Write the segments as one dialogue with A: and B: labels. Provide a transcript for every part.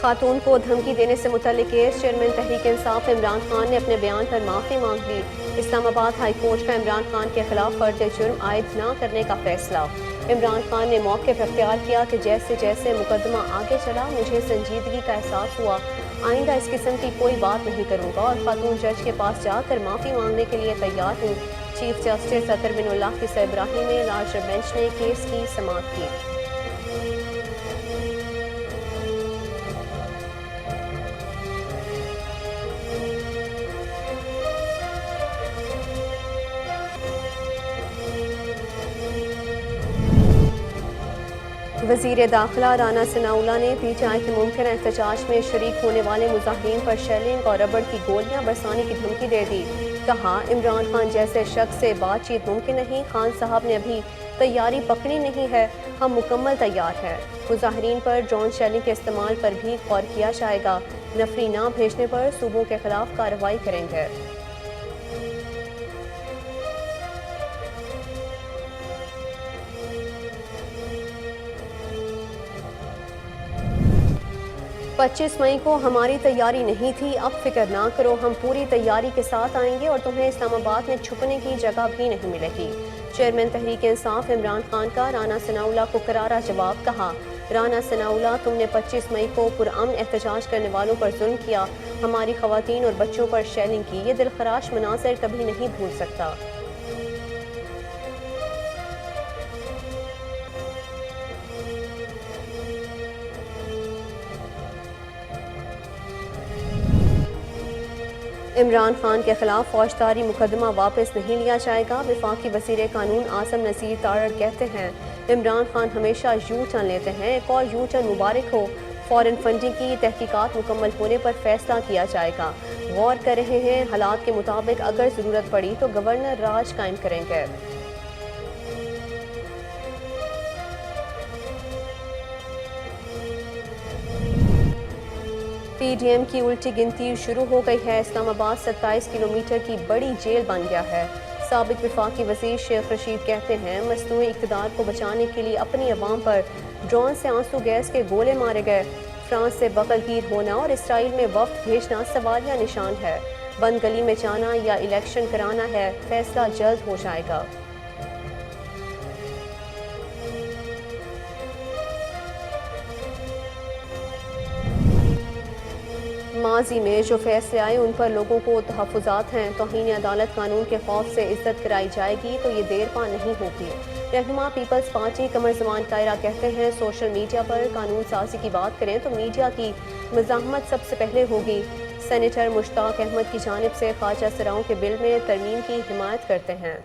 A: خاتون کو دھمکی دینے سے متعلق کیس چیئرمین تحریک انصاف عمران خان نے اپنے بیان پر معافی مانگ لی۔ اسلام آباد ہائی کورٹ کا عمران خان کے خلاف فرد جرم عائد نہ کرنے کا فیصلہ۔ عمران خان نے موقف اختیار کیا کہ جیسے جیسے مقدمہ آگے چلا مجھے سنجیدگی کا احساس ہوا، آئندہ اس قسم کی کوئی بات نہیں کروں گا اور خاتون جج کے پاس جا کر معافی مانگنے کے لیے تیار ہوں۔ چیف جسٹس اطہر بن اللہ کی سربراہی میں لارجر بینچ نے کیس کی سماعت کی۔ وزیر داخلہ رانا ثناءاللہ نے پی ٹی آئی کے ممکنہ احتجاج میں شریک ہونے والے مظاہرین پر شیلنگ اور ربڑ کی گولیاں برسانے کی دھمکی دے دی۔ کہا عمران خان جیسے شخص سے بات چیت ممکن نہیں، خان صاحب نے ابھی تیاری پکڑی نہیں ہے، ہم مکمل تیار ہیں۔ مظاہرین پر ڈرون شیلنگ کے استعمال پر بھی غور کیا جائے گا، نفری نہ بھیجنے پر صوبوں کے خلاف کارروائی کریں گے۔ پچیس مئی کو ہماری تیاری نہیں تھی، اب فکر نہ کرو، ہم پوری تیاری کے ساتھ آئیں گے اور تمہیں اسلام آباد میں چھپنے کی جگہ بھی نہیں ملے گی۔ چیئرمین تحریک انصاف عمران خان کا رانا ثناءاللہ کو کرارا جواب۔ کہا رانا ثناءاللہ تم نے 25 مئی کو پرامن احتجاج کرنے والوں پر ظلم کیا، ہماری خواتین اور بچوں پر شیلنگ کی، یہ دلخراش مناظر کبھی نہیں بھول سکتا۔ 'عمران خان کے خلاف فوجداری مقدمہ واپس نہیں لیا جائے گا'۔ وفاقی وزیر قانون اعظم نذیر تارڑ کہتے ہیں عمران خان ہمیشہ یو ٹرن لیتے ہیں، ایک اور یو ٹرن مبارک ہو۔ فارن فنڈنگ کی تحقیقات مکمل ہونے پر فیصلہ کیا جائے گا، غور کر رہے ہیں، حالات کے مطابق اگر ضرورت پڑی تو گورنر راج قائم کریں گے۔ پی ڈی ایم کی الٹی گنتی شروع ہو گئی ہے، اسلام آباد 27 کلومیٹر کی بڑی جیل بن گیا ہے۔ سابق وفاقی وزیر شیخ رشید کہتے ہیں مصنوعی اقتدار کو بچانے کے لیے اپنی عوام پر ڈرون سے آنسو گیس کے گولے مارے گئے۔ فرانس سے بغل گیر ہونا اور اسرائیل میں وفد بھیجنا سوالیہ نشان ہے، بند گلی میں جانا یا الیکشن کرانا ہے، فیصلہ جلد ہو جائے گا۔ ماضی میں جو فیصلے آئے ان پر لوگوں کو تحفظات ہیں، توہین عدالت قانون کے خوف سے عزت کرائی جائے گی تو یہ دیر پا نہیں ہوگی۔ رہنما پیپلز پارٹی قمر زمان کائرہ کہتے ہیں سوشل میڈیا پر قانون سازی کی بات کریں تو میڈیا کی مزاحمت سب سے پہلے ہوگی۔ سینیٹر مشتاق احمد کی جانب سے خواجہ سراؤں کے بل میں ترمیم کی حمایت کرتے ہیں۔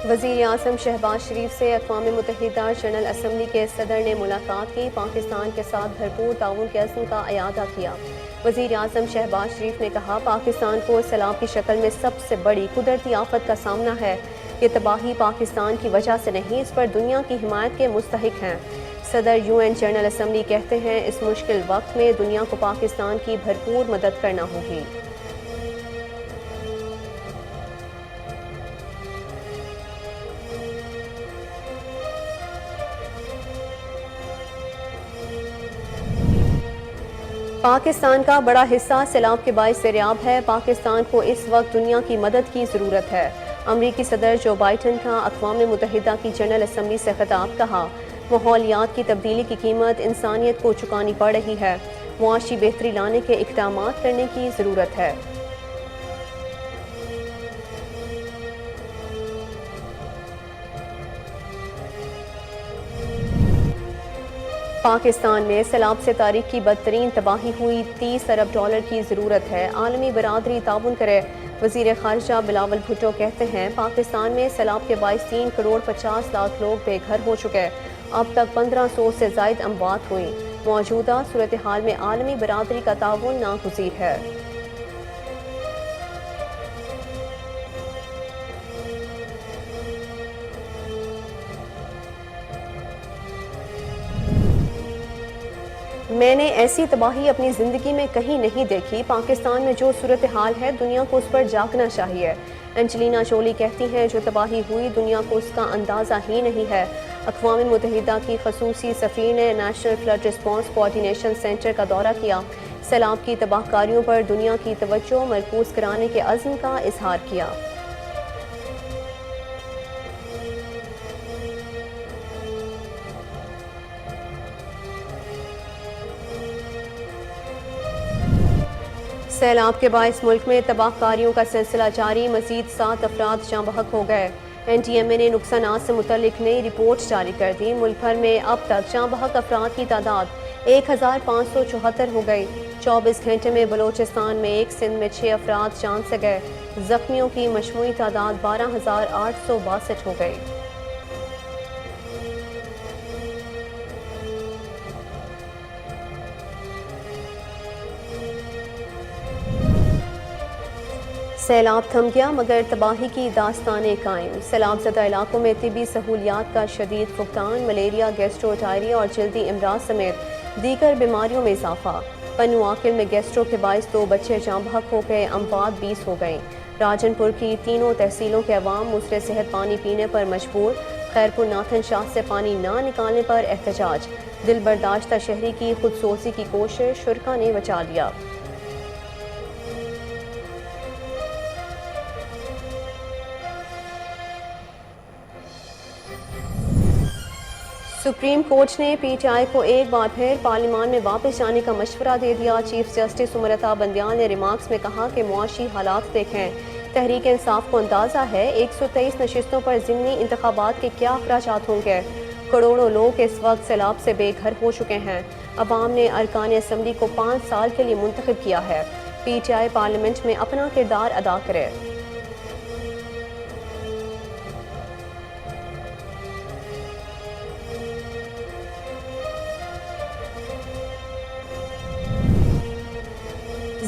A: وزیر اعظم شہباز شریف سے اقوام متحدہ جنرل اسمبلی کے صدر نے ملاقات کی، پاکستان کے ساتھ بھرپور تعاون کے عزم کا اعادہ کیا۔ وزیر اعظم شہباز شریف نے کہا پاکستان کو سیلاب کی شکل میں سب سے بڑی قدرتی آفت کا سامنا ہے، یہ تباہی پاکستان کی وجہ سے نہیں، اس پر دنیا کی حمایت کے مستحق ہیں۔ صدر UN جنرل اسمبلی کہتے ہیں اس مشکل وقت میں دنیا کو پاکستان کی بھرپور مدد کرنا ہوگی۔ پاکستان کا بڑا حصہ سیلاب کے باعث سیراب ہے، پاکستان کو اس وقت دنیا کی مدد کی ضرورت ہے۔ امریکی صدر جو بائیڈن کا اقوام متحدہ کی جنرل اسمبلی سے خطاب، کہا ماحولیات کی تبدیلی کی قیمت انسانیت کو چکانی پڑ رہی ہے، معاشی بہتری لانے کے اقدامات کرنے کی ضرورت ہے۔ پاکستان میں سیلاب سے تاریخ کی بدترین تباہی ہوئی، $30 ارب کی ضرورت ہے، عالمی برادری تعاون کرے۔ وزیر خارجہ بلاول بھٹو کہتے ہیں پاکستان میں سیلاب کے باعث 3 کروڑ 50 لاکھ لوگ بے گھر ہو چکے، اب تک 1500 سے زائد اموات ہوئیں، موجودہ صورتحال میں عالمی برادری کا تعاون ناگزیر ہے۔ میں نے ایسی تباہی اپنی زندگی میں کہیں نہیں دیکھی۔ پاکستان میں جو صورتحال ہے دنیا کو اس پر جاگنا چاہیے۔ انجلینا جولی کہتی ہیں جو تباہی ہوئی دنیا کو اس کا اندازہ ہی نہیں ہے۔ اقوام متحدہ کی خصوصی سفیر نے national flood response coordination centre کا دورہ کیا۔ سیلاب کی تباہ کاریوں پر دنیا کی توجہ مرکوز کرانے کے عزم کا اظہار کیا۔ سیلاب کے باعث ملک میں تباہ کاریوں کا سلسلہ جاری، مزید 7 افراد جاں بحق ہو گئے۔ این ڈی ایم اے نے نقصانات سے متعلق نئی رپورٹ جاری کر دی۔ ملک بھر میں اب تک جاں بحق افراد کی تعداد 1574 ہو گئی۔ 24 گھنٹے میں بلوچستان میں 1، سندھ میں 6 افراد جان سے گئے۔ زخمیوں کی مجموعی تعداد 12,862 ہو گئی۔ سیلاب تھم گیا مگر تباہی کی داستانیں قائم۔ سیلاب زدہ علاقوں میں طبی سہولیات کا شدید فقدان، ملیریا، گیسٹرو ڈائریا اور جلدی امراض سمیت دیگر بیماریوں میں اضافہ۔ پنو عاقل میں گیسٹرو کے باعث 2 بچے جاں بحق ہو گئے، اموات 20 ہو گئیں۔ راجن پور کی تینوں تحصیلوں کے عوام مصر صحت پانی پینے پر مجبور۔ خیرپور ناتھن شاہ سے پانی نہ نکالنے پر احتجاج۔ دل برداشتہ شہری کی خودسوزی کی کوشش، شرکا نے بچا لیا۔ سپریم کورٹ نے پی ٹی آئی کو ایک بار پھر پارلیمان میں واپس جانے کا مشورہ دے دیا۔ چیف جسٹس امرتا بندیال نے ریمارکس میں کہا کہ معاشی حالات دیکھیں۔ تحریک انصاف کو اندازہ ہے 123 نشستوں پر ضمنی انتخابات کے کیا اخراجات ہوں گے۔ کروڑوں لوگ اس وقت سیلاب سے بے گھر ہو چکے ہیں۔ عوام نے ارکان اسمبلی کو 5 سال کے لیے منتخب کیا ہے۔ پی ٹی آئی پارلیمنٹ میں اپنا کردار ادا کرے۔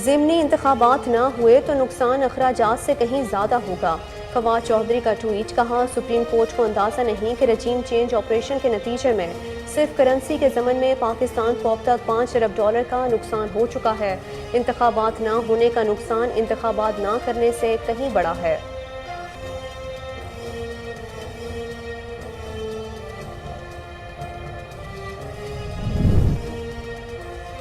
A: ضمنی انتخابات نہ ہوئے تو نقصان اخراجات سے کہیں زیادہ ہوگا۔ فواد چودھری کا ٹویٹ، کہا سپریم کورٹ کو اندازہ نہیں کہ رجیم چینج آپریشن کے نتیجے میں صرف کرنسی کے ضمن میں پاکستان کو اب تک $5 ارب کا نقصان ہو چکا ہے۔ انتخابات نہ ہونے کا نقصان انتخابات نہ کرنے سے کہیں بڑا ہے۔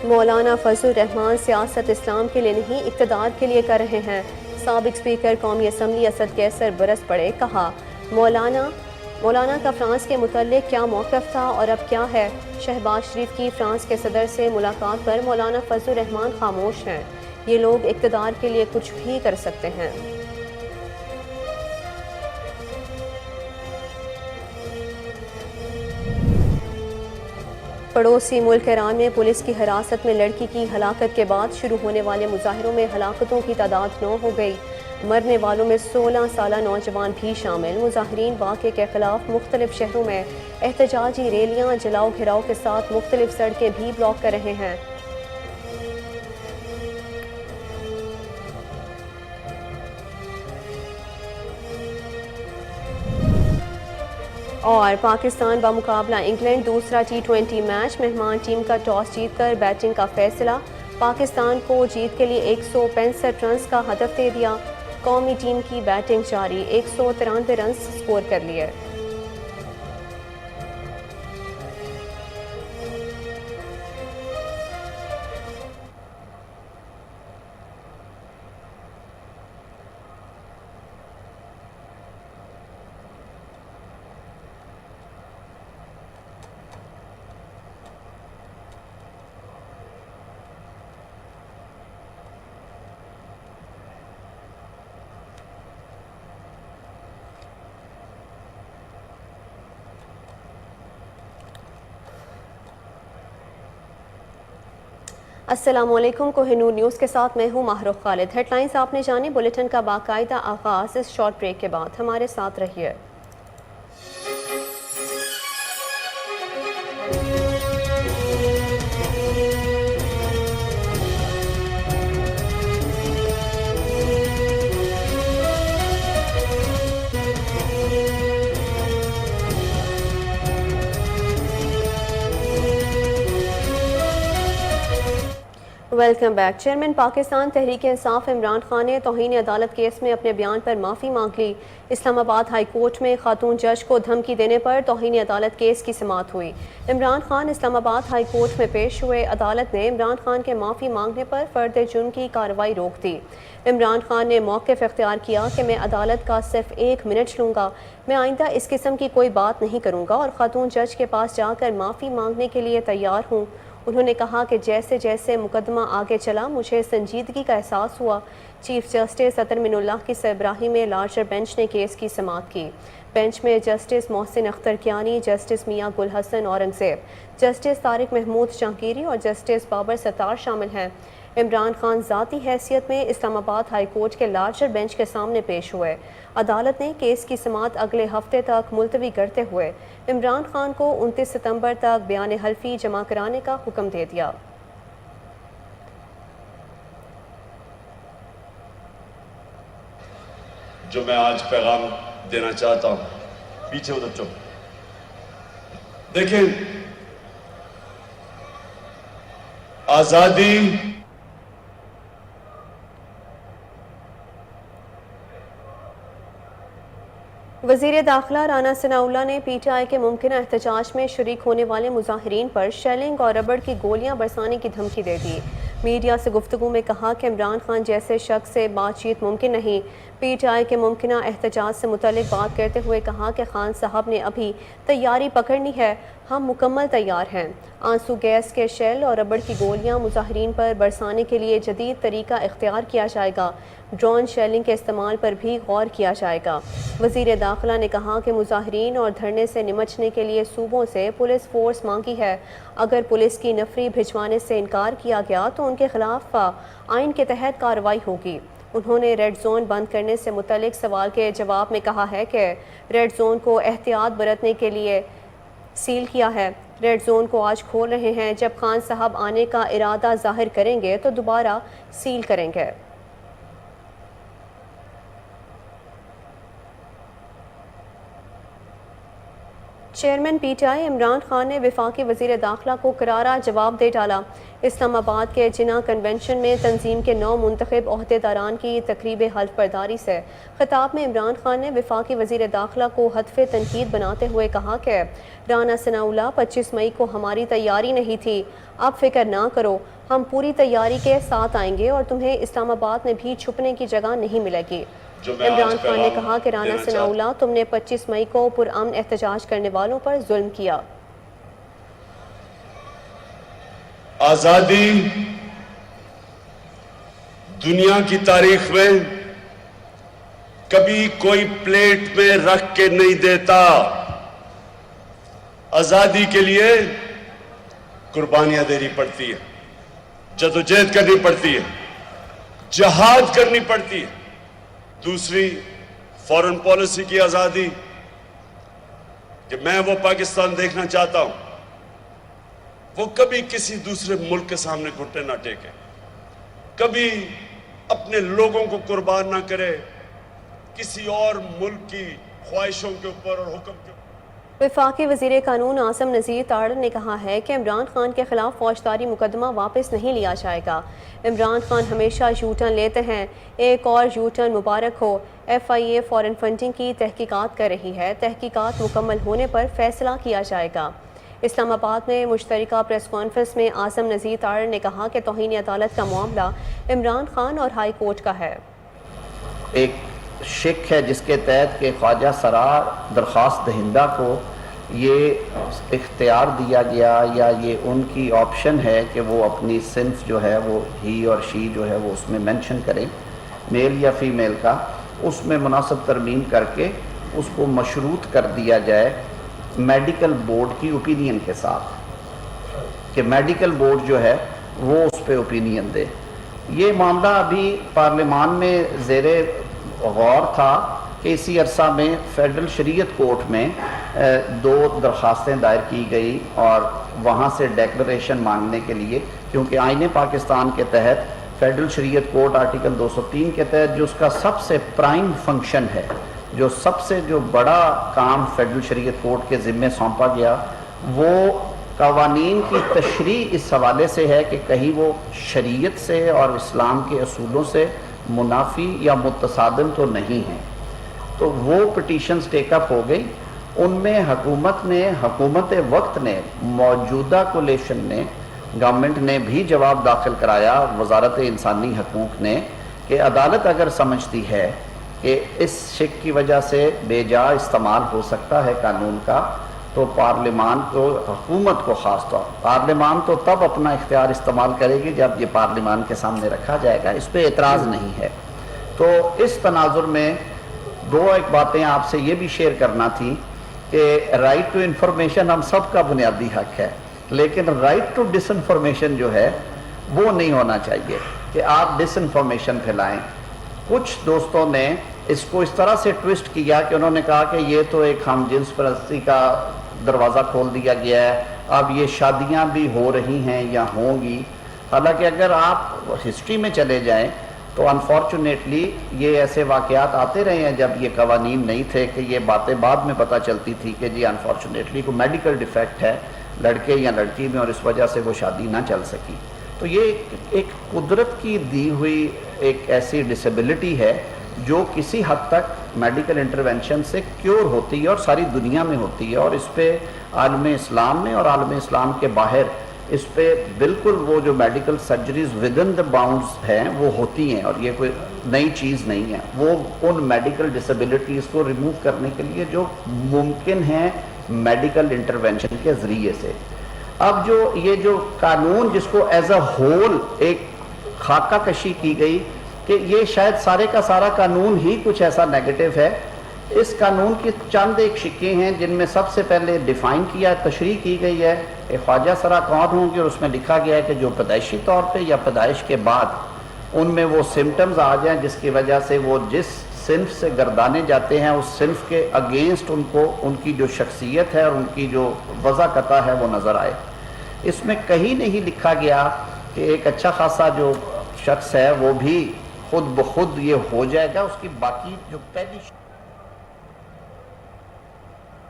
A: مولانا فضل الرحمان سیاست اسلام کے لیے نہیں اقتدار کے لیے کر رہے ہیں۔ سابق اسپیکر قومی اسمبلی اسد کیسر برس پڑے، کہا مولانا کا فرانس کے متعلق کیا موقف تھا اور اب کیا ہے۔ شہباز شریف کی فرانس کے صدر سے ملاقات پر مولانا فضل الرحمان خاموش ہیں۔ یہ لوگ اقتدار کے لیے کچھ بھی کر سکتے ہیں۔ پڑوسی ملک ایران میں پولیس کی حراست میں لڑکی کی ہلاکت کے بعد شروع ہونے والے مظاہروں میں ہلاکتوں کی تعداد 9 ہو گئی۔ مرنے والوں میں 16 سالہ نوجوان بھی شامل۔ مظاہرین واقعے کے خلاف مختلف شہروں میں احتجاجی ریلیاں، جلاؤ گھراؤ کے ساتھ مختلف سڑکیں بھی بلاک کر رہے ہیں۔ اور پاکستان بمقابلہ انگلینڈ دوسرا T20 میچ، مہمان ٹیم کا ٹاس جیت کر بیٹنگ کا فیصلہ۔ پاکستان کو جیت کے لیے 165 رنز کا ہدف دے دیا۔ قومی ٹیم کی بیٹنگ جاری، 193 رنز سکور کر لیے۔ السلام علیکم، کوہ نور نیوز کے ساتھ میں ہوں ماہرخ خالد۔ ہیڈ لائنز آپ نے جانے، بلیٹن کا باقاعدہ آغاز اس شارٹ بریک کے بعد۔ ہمارے ساتھ رہیے۔ Welcome back. Chairman Pakistan Tehreek Insaf Imran Khan نے توہین عدالت کیس میں اپنے بیان پر معافی مانگ لی۔ اسلام آباد ہائی کورٹ میں خاتون جج کو دھمکی دینے پر توہین عدالت کیس کی سماعت ہوئی۔ عمران خان اسلام آباد ہائی کورٹ میں پیش ہوئے۔ عدالت نے عمران خان کے معافی مانگنے پر فرد جرم کی کارروائی روک دی۔ عمران خان نے موقف اختیار کیا کہ میں عدالت کا صرف 1 منٹ لوں گا، میں آئندہ اس قسم کی کوئی بات نہیں کروں گا اور خاتون جج کے پاس جا کر معافی مانگنے کے لیے تیار ہوں۔ انہوں نے کہا کہ جیسے جیسے مقدمہ آگے چلا مجھے سنجیدگی کا احساس ہوا۔ چیف جسٹس اطہر من اللہ کی سربراہی میں لارجر بینچ نے کیس کی سماعت کی۔ بینچ میں جسٹس محسن اختر کیانی، جسٹس میاں گل حسن اورنگزیب، جسٹس طارق محمود جہانگیری اور جسٹس بابر ستار شامل ہیں۔ عمران خان ذاتی حیثیت میں اسلام آباد ہائی کورٹ کے لارجر بینچ کے سامنے پیش ہوئے۔ عدالت نے کیس کی سماعت اگلے ہفتے تک ملتوی کرتے ہوئے عمران خان کو 29 ستمبر تک بیان حلفی جمع کرانے کا حکم دے دیا۔
B: جو میں آج پیغام دینا چاہتا ہوں، پیچھے ادھر چپ دیکھیں، آزادی
A: وزیر داخلہ رانا ثناءاللہ نے پی ٹی آئی کے ممکنہ احتجاج میں شریک ہونے والے مظاہرین پر شیلنگ اور ربڑ کی گولیاں برسانے کی دھمکی دے دی۔ میڈیا سے گفتگو میں کہا کہ عمران خان جیسے شخص سے بات چیت ممکن نہیں۔ پی ٹی آئی کے ممکنہ احتجاج سے متعلق بات کرتے ہوئے کہا کہ خان صاحب نے ابھی تیاری پکڑنی ہے، ہم مکمل تیار ہیں۔ آنسو گیس کے شیل اور ربڑ کی گولیاں مظاہرین پر برسانے کے لیے جدید طریقہ اختیار کیا جائے گا۔ ڈرون شیلنگ کے استعمال پر بھی غور کیا جائے گا۔ وزیر داخلہ نے کہا کہ مظاہرین اور دھرنے سے نمٹنے کے لیے صوبوں سے پولیس فورس مانگی ہے۔ اگر پولیس کی نفری بھجوانے سے انکار کیا گیا تو ان کے خلاف آئین کے تحت کارروائی ہوگی۔ انہوں نے ریڈ زون بند کرنے سے متعلق سوال کے جواب میں کہا ہے کہ ریڈ زون کو احتیاط برتنے کے لیے سیل کیا ہے۔ ریڈ زون کو آج کھول رہے ہیں، جب خان صاحب آنے کا ارادہ ظاہر کریں گے تو دوبارہ سیل کریں گے۔ Chairman P T I Imran Khan نے وفاقی وزیر داخلہ کو کرارا جواب دے ڈالا۔ اسلام آباد کے جناح کنونشن میں تنظیم کے 9 منتخب عہدیداران کی تقریب حلف برداری سے خطاب میں عمران خان نے وفاقی وزیر داخلہ کو ہدف تنقید بناتے ہوئے کہا کہ رانا ثناءاللہ 25 مئی کو ہماری تیاری نہیں تھی، اب فکر نہ کرو، ہم پوری تیاری کے ساتھ آئیں گے اور تمہیں اسلام آباد میں بھی چھپنے کی جگہ نہیں ملے گی۔ عمران خان نے کہا کہ رانا ثناءاللہ تم نے 25 مئی کو پرامن احتجاج کرنے والوں پر ظلم کیا۔
B: آزادی دنیا کی تاریخ میں کبھی کوئی پلیٹ میں رکھ کے نہیں دیتا۔ آزادی کے لیے قربانیاں دینی پڑتی ہے، جدوجہد کرنی پڑتی ہے، جہاد کرنی پڑتی ہے۔ دوسری فارن پالیسی کی آزادی کہ میں وہ پاکستان دیکھنا چاہتا ہوں، وہ کبھی کسی دوسرے ملک کے سامنے گھٹنے نہ ٹیکے، کبھی اپنے لوگوں کو قربان نہ کرے کسی اور ملک کی خواہشوں کے اوپر اور حکم کے اوپر۔
A: وفاقی وزیر قانون عاصم نذیر تارڑ نے کہا ہے کہ عمران خان کے خلاف فوجداری مقدمہ واپس نہیں لیا جائے گا۔ عمران خان ہمیشہ یو ٹرن لیتے ہیں، ایک اور یو ٹرن مبارک ہو۔ F I A foreign funding کی تحقیقات کر رہی ہے، تحقیقات مکمل ہونے پر فیصلہ کیا جائے گا۔ اسلام آباد میں مشترکہ پریس کانفرنس میں عاصم نذیر تارڑ نے کہا کہ توہین عدالت کا معاملہ عمران خان اور ہائی کورٹ کا ہے۔
C: ایک شک ہے جس کے تحت کہ خواجہ سرار درخواست دہندہ کو یہ اختیار دیا گیا یا یہ ان کی آپشن ہے کہ وہ اپنی صنف جو ہے وہ ہی اور شی جو ہے وہ اس میں مینشن کریں، میل یا فیمیل کا، اس میں مناسب ترمیم کر کے اس کو مشروط کر دیا جائے میڈیکل بورڈ کی اوپینین کے ساتھ، کہ میڈیکل بورڈ جو ہے وہ اس پہ اوپینین دے۔ یہ معاملہ ابھی پارلیمان میں زیر غور تھا کہ اسی عرصہ میں فیڈرل شریعت کورٹ میں 2 درخواستیں دائر کی گئی اور وہاں سے ڈیکلریشن مانگنے کے لیے، کیونکہ آئین پاکستان کے تحت فیڈرل شریعت کورٹ آرٹیکل 203 کے تحت جو اس کا سب سے پرائم فنکشن ہے، جو سب سے جو بڑا کام فیڈرل شریعت کورٹ کے ذمے سونپا گیا، وہ قوانین کی تشریح اس حوالے سے ہے کہ کہیں وہ شریعت سے اور اسلام کے اصولوں سے منافی یا متصادم تو نہیں ہیں. تو وہ پٹیشنز ٹیک اپ ہو گئی. ان میں حکومت وقت نے، موجودہ کولیشن نے، گورنمنٹ نے بھی جواب داخل کرایا، وزارت انسانی حقوق نے، کہ عدالت اگر سمجھتی ہے کہ اس شک کی وجہ سے بے جا استعمال ہو سکتا ہے قانون کا، تو پارلیمان کو، حکومت کو خاص طور، پارلیمان تو تب اپنا اختیار استعمال کرے گی جب یہ پارلیمان کے سامنے رکھا جائے گا. اس پہ اعتراض نہیں ہے. تو اس تناظر میں ایک باتیں آپ سے یہ بھی شیئر کرنا تھی کہ رائٹ ٹو انفارمیشن ہم سب کا بنیادی حق ہے، لیکن رائٹ ٹو ڈس انفارمیشن جو ہے وہ نہیں ہونا چاہیے کہ آپ ڈس انفارمیشن پھیلائیں. کچھ دوستوں نے اس کو اس طرح سے ٹوسٹ کیا کہ انہوں نے کہا کہ یہ تو ایک ہم جنس پرستی کا دروازہ کھول دیا گیا ہے، اب یہ شادیاں بھی ہو رہی ہیں یا ہوں گی. حالانکہ اگر آپ ہسٹری میں چلے جائیں تو انفارچونیٹلی یہ ایسے واقعات آتے رہے ہیں جب یہ قوانین نہیں تھے کہ یہ باتیں بعد میں پتہ چلتی تھی کہ جی انفارچونیٹلی کوئی میڈیکل ڈیفیکٹ ہے لڑکے یا لڑکی میں اور اس وجہ سے وہ شادی نہ چل سکی. تو یہ ایک قدرت کی دی ہوئی ایک ایسی ڈسیبلٹی ہے جو کسی حد تک میڈیکل انٹرونشن سے کیور ہوتی ہے اور ساری دنیا میں ہوتی ہے. اور اس پہ عالم اسلام میں اور عالم اسلام کے باہر اس پہ بالکل وہ جو میڈیکل سرجریز ودن دا باؤنڈز ہیں وہ ہوتی ہیں، اور یہ کوئی نئی چیز نہیں ہے. وہ ان میڈیکل ڈسیبلٹیز کو ریموو کرنے کے لیے جو ممکن ہیں میڈیکل انٹرونشن کے ذریعے سے. اب یہ جو قانون جس کو ایز اے ہول ایک خاکہ کشی کی گئی کہ یہ شاید سارے کا سارا قانون ہی کچھ ایسا نیگیٹو ہے. اس قانون کی چند ایک شکیں ہیں جن میں سب سے پہلے ڈیفائن کیا، تشریح کی گئی ہے کہ خواجہ سرا کون ہوں گے، اور اس میں لکھا گیا ہے کہ جو پیدائشی طور پہ یا پیدائش کے بعد ان میں وہ سمٹمز آ جائیں جس کی وجہ سے وہ جس صنف سے گردانے جاتے ہیں اس صنف کے اگینسٹ ان کی جو شخصیت ہے اور ان کی جو وضاقتہ ہے وہ نظر آئے. اس میں کہیں نہیں لکھا گیا کہ ایک اچھا خاصا جو شخص ہے وہ بھی خود بخود یہ ہو جائے گا. اس کی باقی جو پہلی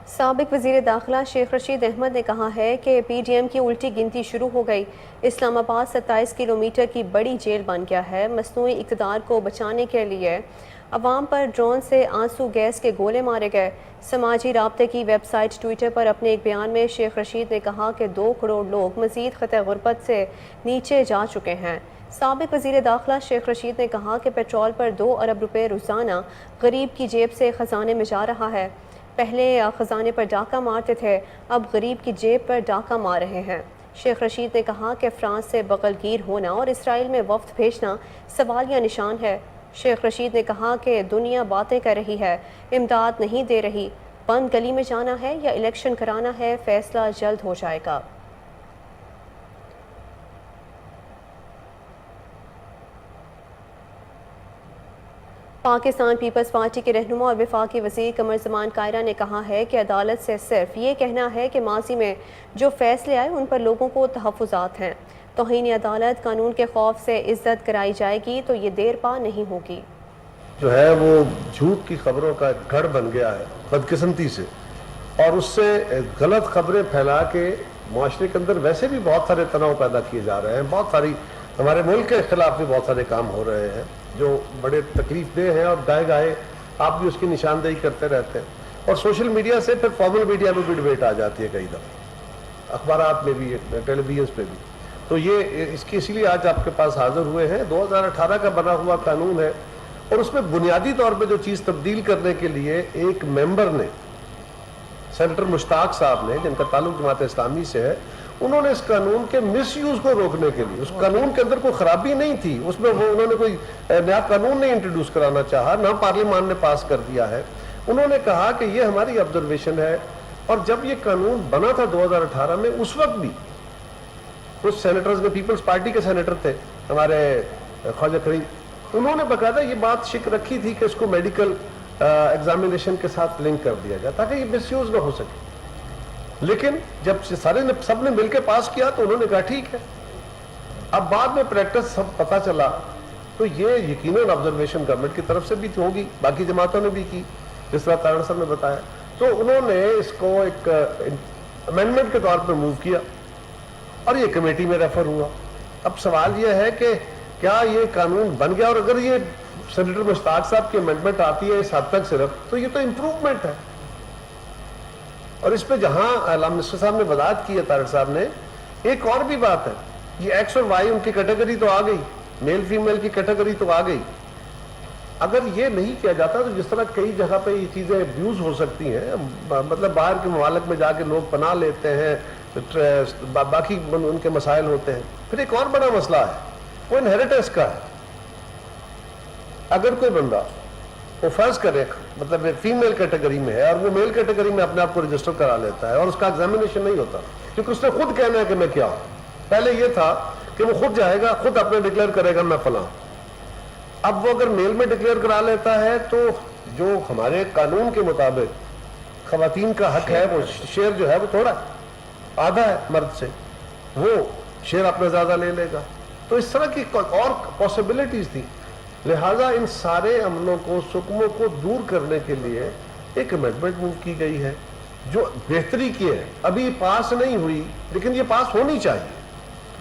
A: سابق وزیر داخلہ شیخ رشید احمد نے کہا ہے کہ پی ڈی ایم کی الٹی گنتی شروع ہو گئی. اسلام آباد 27 کلومیٹر کی بڑی جیل بن گیا ہے. مصنوعی اقتدار کو بچانے کے لیے عوام پر ڈرون سے آنسو گیس کے گولے مارے گئے. سماجی رابطے کی ویب سائٹ ٹویٹر پر اپنے ایک بیان میں شیخ رشید نے کہا کہ 2 کروڑ لوگ مزید خطۂ غربت سے نیچے جا چکے ہیں. سابق وزیر داخلہ شیخ رشید نے کہا کہ پیٹرول پر 2 ارب روپے روزانہ غریب کی جیب سے خزانے میں جا رہا ہے. پہلے خزانے پر ڈاکہ مارتے تھے، اب غریب کی جیب پر ڈاکہ مار رہے ہیں. شیخ رشید نے کہا کہ فرانس سے بغل گیر ہونا اور اسرائیل میں وفد بھیجنا سوالیہ نشان ہے. شیخ رشید نے کہا کہ دنیا باتیں کر رہی ہے، امداد نہیں دے رہی. بند گلی میں جانا ہے یا الیکشن کرانا ہے، فیصلہ جلد ہو جائے گا. پاکستان پیپلز پارٹی کے رہنما اور وفاقی وزیر قمر زمان کائرہ نے کہا ہے کہ عدالت سے صرف یہ کہنا ہے کہ ماضی میں جو فیصلے آئے ان پر لوگوں کو تحفظات ہیں. توہین عدالت، قانون کے خوف سے عزت کرائی جائے گی تو یہ دیر پا نہیں ہوگی.
D: جو ہے وہ جھوٹ کی خبروں کا ایک گڑھ بن گیا ہے بدقسمتی سے، اور اس سے غلط خبریں پھیلا کے معاشرے کے اندر ویسے بھی بہت سارے تناؤ پیدا کیے جا رہے ہیں. بہت ساری ہمارے ملک کے خلاف بھی بہت سارے کام ہو رہے ہیں جو بڑے تکلیف دہ ہیں، اور گائے گائے آپ بھی اس کی نشاندہی کرتے رہتے ہیں. اور سوشل میڈیا سے پھر فارمل میڈیا میں بھی ڈبیٹ آ جاتی ہے کئی دفعہ، اخبارات میں بھی، ٹیلی ویژن پہ بھی. تو یہ اسی لیے آج آپ کے پاس حاضر ہوئے ہیں. 2018 کا بنا ہوا قانون ہے، اور اس میں بنیادی طور پہ جو چیز تبدیل کرنے کے لیے ایک ممبر نے، سینیٹر مشتاق صاحب نے، جن کا تعلق جماعت اسلامی سے ہے، انہوں نے اس قانون کے مس یوز کو روکنے کے لیے، اس قانون کے اندر کوئی خرابی نہیں تھی، اس میں انہوں نے کوئی نیا قانون نہیں انٹروڈیوس کرانا چاہا، نہ پارلیمان نے پاس کر دیا ہے. انہوں نے کہا کہ یہ ہماری آبزرویشن ہے. اور جب یہ قانون بنا تھا 2018 میں، اس وقت بھی کچھ سینیٹرز نے، پیپلز پارٹی کے سینیٹر تھے ہمارے خواجہ کریم، انہوں نے باقاعدہ یہ بات شک رکھی تھی کہ اس کو میڈیکل ایگزامینیشن کے ساتھ لنک کر دیا جائے تاکہ یہ مس یوز نہ ہو سکے. لیکن جب سب نے مل کے پاس کیا تو انہوں نے کہا ٹھیک ہے. اب بعد میں پریکٹس سب پتہ چلا تو یہ یقیناً آبزرویشن گورنمنٹ کی طرف سے بھی ہوگی، باقی جماعتوں نے بھی کی، جس طرح تارڑ صاحب نے بتایا. تو انہوں نے اس کو ایک امینڈمنٹ کے طور پر موو کیا. اور یہ کمیٹی میں ریفر ہوا. اب سوال یہ ہے کہ کیا یہ قانون بن گیا, اور اگر یہ سینیٹر مشتاق صاحب کی امینڈمنٹ آتی ہے اس حد تک صرف, تو یہ تو امپروومنٹ ہے. اور اس پہ جہاں علامہ منسٹر صاحب نے وضاحت کی ہے طارق صاحب نے, ایک اور بھی بات ہے, یہ ایکس اور وائی ان کی کیٹیگری تو آ گئی, میل فیمیل کی کیٹیگری تو آ گئی. اگر یہ نہیں کیا جاتا تو جس طرح کئی جگہ پہ یہ چیزیں ابیوز ہو سکتی ہیں, مطلب باہر کے ممالک میں جا کے لوگ پناہ لیتے ہیں, باقی ان کے مسائل ہوتے ہیں. پھر ایک اور بڑا مسئلہ ہے, وہ انہیریٹنس کا ہے. اگر کوئی بندہ وہ فرض کرے مطلب فیمیل کیٹیگری میں ہے اور وہ میل کیٹیگری میں اپنے آپ کو رجسٹر کرا لیتا ہے اور اس کا ایگزامینیشن نہیں ہوتا, کیونکہ اس نے خود کہنا ہے کہ میں کیا ہوں. پہلے یہ تھا کہ وہ خود جائے گا, خود اپنے ڈکلیئر کرے گا میں فلاں. اب وہ اگر میل میں ڈکلیئر کرا لیتا ہے تو جو ہمارے قانون کے مطابق خواتین کا حق ہے, وہ شیئر جو ہے وہ تھوڑا آدھا ہے مرد سے, وہ شیئر اپنا زیادہ لے لے گا. تو اس طرح کی اور پاسبلٹیز تھی. لہٰذا ان سارے عملوں کو, سکموں کو دور کرنے کے لیے ایک امینڈمنٹ موو کی گئی ہے جو بہتری کی ہے. ابھی پاس نہیں ہوئی لیکن یہ پاس ہونی چاہیے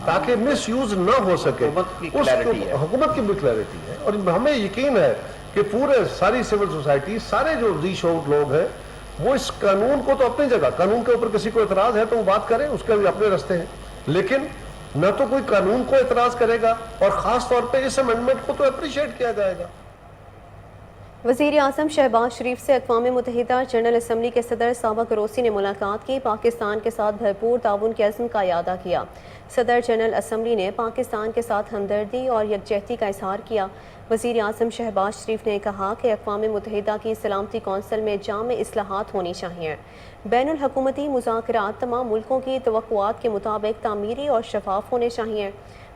D: تاکہ مس یوز نہ ہو سکے. حکومت کی بھی کلیئرٹی ہے, اور ہمیں یقین ہے کہ پورے ساری سول سوسائٹی, سارے جو ریچ آؤٹ لوگ ہیں, وہ اس قانون کو تو اپنی جگہ, قانون کے اوپر کسی کو اعتراض ہے تو وہ بات کریں, اس کے بھی اپنے راستے ہیں, لیکن نہ تو کوئی قانون کو اعتراض کرے گا, اور خاص طور پہ اس امینڈمنٹ کو تو اپریشیٹ کیا جائے گا.
A: وزیر اعظم شہباز شریف سے اقوام متحدہ جنرل اسمبلی کے صدر سابق گروسی نے ملاقات کی. پاکستان کے ساتھ بھرپور تعاون کے عزم کا اعادہ کیا. صدر جنرل اسمبلی نے پاکستان کے ساتھ ہمدردی اور یکجہتی کا اظہار کیا. وزیر اعظم شہباز شریف نے کہا کہ اقوام متحدہ کی سلامتی کونسل میں جامع اصلاحات ہونی چاہیے. بین الحکومتی مذاکرات تمام ملکوں کی توقعات کے مطابق تعمیری اور شفاف ہونے چاہیے.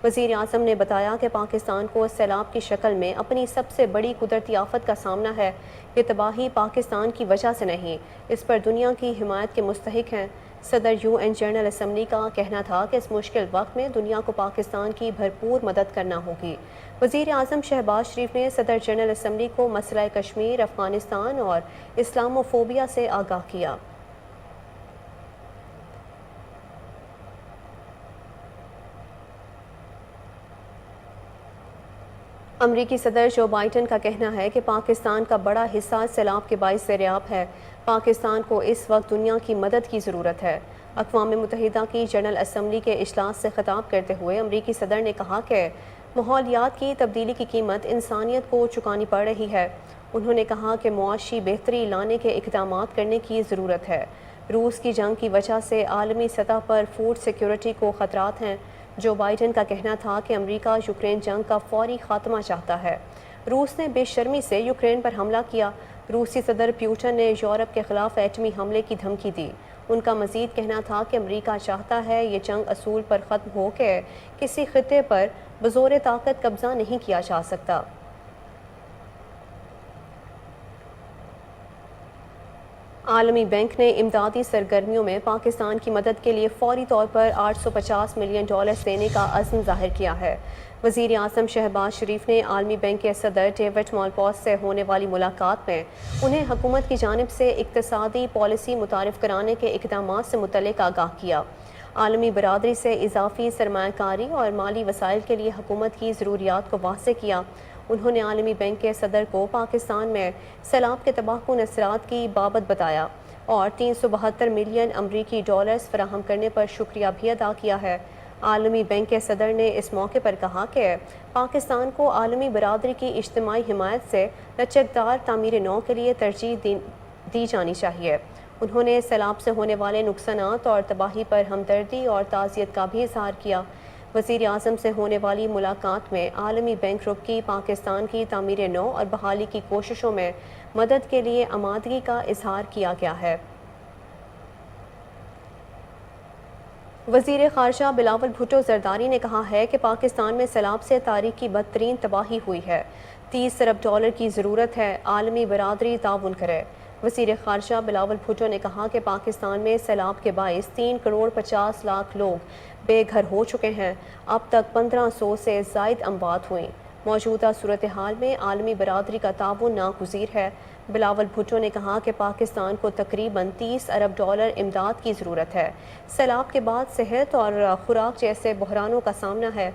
A: وزیر اعظم نے بتایا کہ پاکستان کو سیلاب کی شکل میں اپنی سب سے بڑی قدرتی آفت کا سامنا ہے. یہ تباہی پاکستان کی وجہ سے نہیں, اس پر دنیا کی حمایت کے مستحق ہیں. صدر UN جنرل اسمبلی کا کہنا تھا کہ اس مشکل وقت میں دنیا کو پاکستان کی بھرپور مدد کرنا ہوگی. وزیر اعظم شہباز شریف نے صدر جنرل اسمبلی کو مسئلہ کشمیر, افغانستان اور اسلاموفوبیا سے آگاہ کیا. امریکی صدر جو بائیڈن کا کہنا ہے کہ پاکستان کا بڑا حصہ سیلاب کے باعث زیریاب ہے. پاکستان کو اس وقت دنیا کی مدد کی ضرورت ہے. اقوام متحدہ کی جنرل اسمبلی کے اجلاس سے خطاب کرتے ہوئے امریکی صدر نے کہا کہ ماحولیات کی تبدیلی کی قیمت انسانیت کو چکانی پڑ رہی ہے. انہوں نے کہا کہ معاشی بہتری لانے کے اقدامات کرنے کی ضرورت ہے. روس کی جنگ کی وجہ سے عالمی سطح پر فوڈ سیکیورٹی کو خطرات ہیں. جو بائیڈن کا کہنا تھا کہ امریکہ یوکرین جنگ کا فوری خاتمہ چاہتا ہے. روس نے بے شرمی سے یوکرین پر حملہ کیا. روسی صدر پیوٹن نے یورپ کے خلاف ایٹمی حملے کی دھمکی دی. ان کا مزید کہنا تھا کہ امریکہ چاہتا ہے یہ جنگ اصول پر ختم ہو کے کسی خطے پر بزور طاقت قبضہ نہیں کیا جا سکتا. عالمی بینک نے امدادی سرگرمیوں میں پاکستان کی مدد کے لیے فوری طور پر $850 ملین دینے کا عزم ظاہر کیا ہے. وزیر اعظم شہباز شریف نے عالمی بینک کے صدر ڈیوڈ مالپاس سے ہونے والی ملاقات میں انہیں حکومت کی جانب سے اقتصادی پالیسی متعارف کرانے کے اقدامات سے متعلق آگاہ کیا. عالمی برادری سے اضافی سرمایہ کاری اور مالی وسائل کے لیے حکومت کی ضروریات کو واضح کیا. انہوں نے عالمی بینک کے صدر کو پاکستان میں سیلاب کے تباہ کن اثرات کی بابت بتایا اور $372 ملین فراہم کرنے پر شکریہ بھی ادا کیا ہے. عالمی بینک کے صدر نے اس موقع پر کہا کہ پاکستان کو عالمی برادری کی اجتماعی حمایت سے لچکدار تعمیر نو کے لیے ترجیح دی جانی چاہیے. انہوں نے سیلاب سے ہونے والے نقصانات اور تباہی پر ہمدردی اور تعزیت کا بھی اظہار کیا. وزیر اعظم سے ہونے والی ملاقات میں عالمی بینک رخ کی پاکستان کی تعمیر نو اور بحالی کی کوششوں میں مدد کے لیے آمادگی کا اظہار کیا گیا ہے. وزیر خارجہ بلاول بھٹو زرداری نے کہا ہے کہ پاکستان میں سیلاب سے تاریخ کی بدترین تباہی ہوئی ہے. $30 ارب کی ضرورت ہے, عالمی برادری تعاون کرے. وزیر خارجہ بلاول بھٹو نے کہا کہ پاکستان میں سیلاب کے باعث 3.50 کروڑ لوگ بے گھر ہو چکے ہیں. اب تک 1500 سے زائد اموات ہوئیں. موجودہ صورتحال میں عالمی برادری کا تعاون ناگزیر ہے. بلاول بھٹو نے کہا کہ پاکستان کو تقریباً $30 ارب امداد کی ضرورت ہے۔ سیلاب کے بعد صحت اور خوراک جیسے بحرانوں کا سامنا ہے۔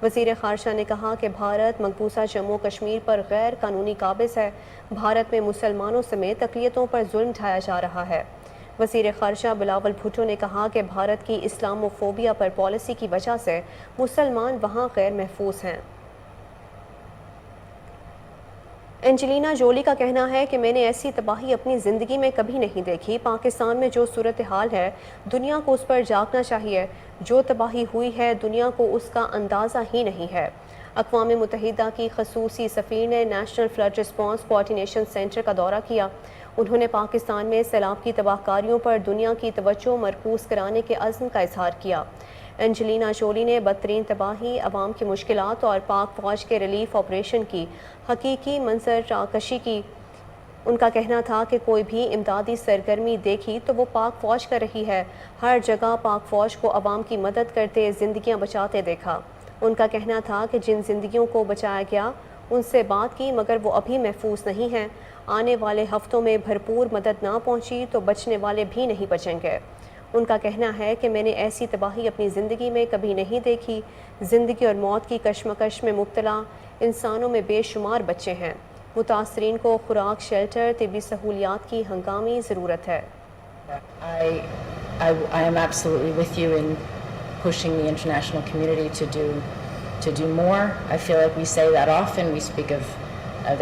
A: وزیر خارجہ نے کہا کہ بھارت مقبوضہ جموں کشمیر پر غیر قانونی قابض ہے۔ بھارت میں مسلمانوں سمیت اقلیتوں پر ظلم ڈھایا جا رہا ہے۔ وزیر خارجہ بلاول بھٹو نے کہا کہ بھارت کی اسلاموفوبیا پر پالیسی کی وجہ سے مسلمان وہاں غیر محفوظ ہیں۔ انجلینا جولی کا کہنا ہے کہ میں نے ایسی تباہی اپنی زندگی میں کبھی نہیں دیکھی۔ پاکستان میں جو صورتحال ہے دنیا کو اس پر جاگنا چاہیے۔ جو تباہی ہوئی ہے دنیا کو اس کا اندازہ ہی نہیں ہے۔ اقوام متحدہ کی خصوصی سفیر نے national flood response coordination centre کا دورہ کیا۔ انہوں نے پاکستان میں سیلاب کی تباہ کاریوں پر دنیا کی توجہ مرکوز کرانے کے عزم کا اظہار کیا۔ انجلینا جولی نے بدترین تباہی، عوام کی مشکلات اور پاک فوج کے ریلیف آپریشن کی حقیقی منظر کشی کی۔ ان کا کہنا تھا کہ کوئی بھی امدادی سرگرمی دیکھی تو وہ پاک فوج کر رہی ہے۔ ہر جگہ پاک فوج کو عوام کی مدد کرتے، زندگیاں بچاتے دیکھا۔ ان کا کہنا تھا کہ جن زندگیوں کو بچایا گیا ان سے بات کی مگر وہ ابھی محفوظ نہیں ہیں۔ آنے والے ہفتوں میں بھرپور مدد نہ پہنچی تو بچنے والے بھی نہیں بچیں گے۔ ان کا کہنا ہے کہ میں نے ایسی تباہی اپنی زندگی میں کبھی نہیں دیکھی۔ زندگی اور موت کی کشمکش میں مبتلا انسانوں میں بے شمار بچے ہیں۔ متاثرین کو خوراک، شیلٹر، طبی سہولیات کی ہنگامی ضرورت ہے۔
E: I am absolutely with you in pushing the international community to do more. I feel like we say that often. We speak of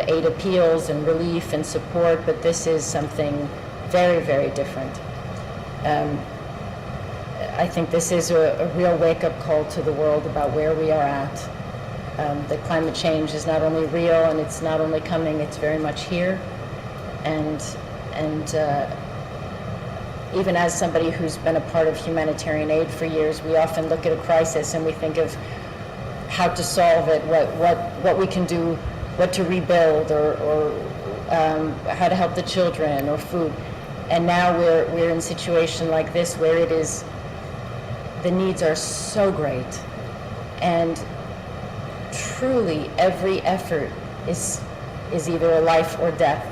E: aid appeals and relief and support, but this is something very, very different. I think this is a real wake-up call to the world about where we are at. That climate change is not only real and it's not only coming, it's very much here. And even as somebody who's been a part of humanitarian aid for years, we often look at a crisis and we think of how to solve it, what we can do, what to rebuild, or how to help the children, or food. And now we're in a situation like this where it is, the needs are so great, and truly every effort is either a life or death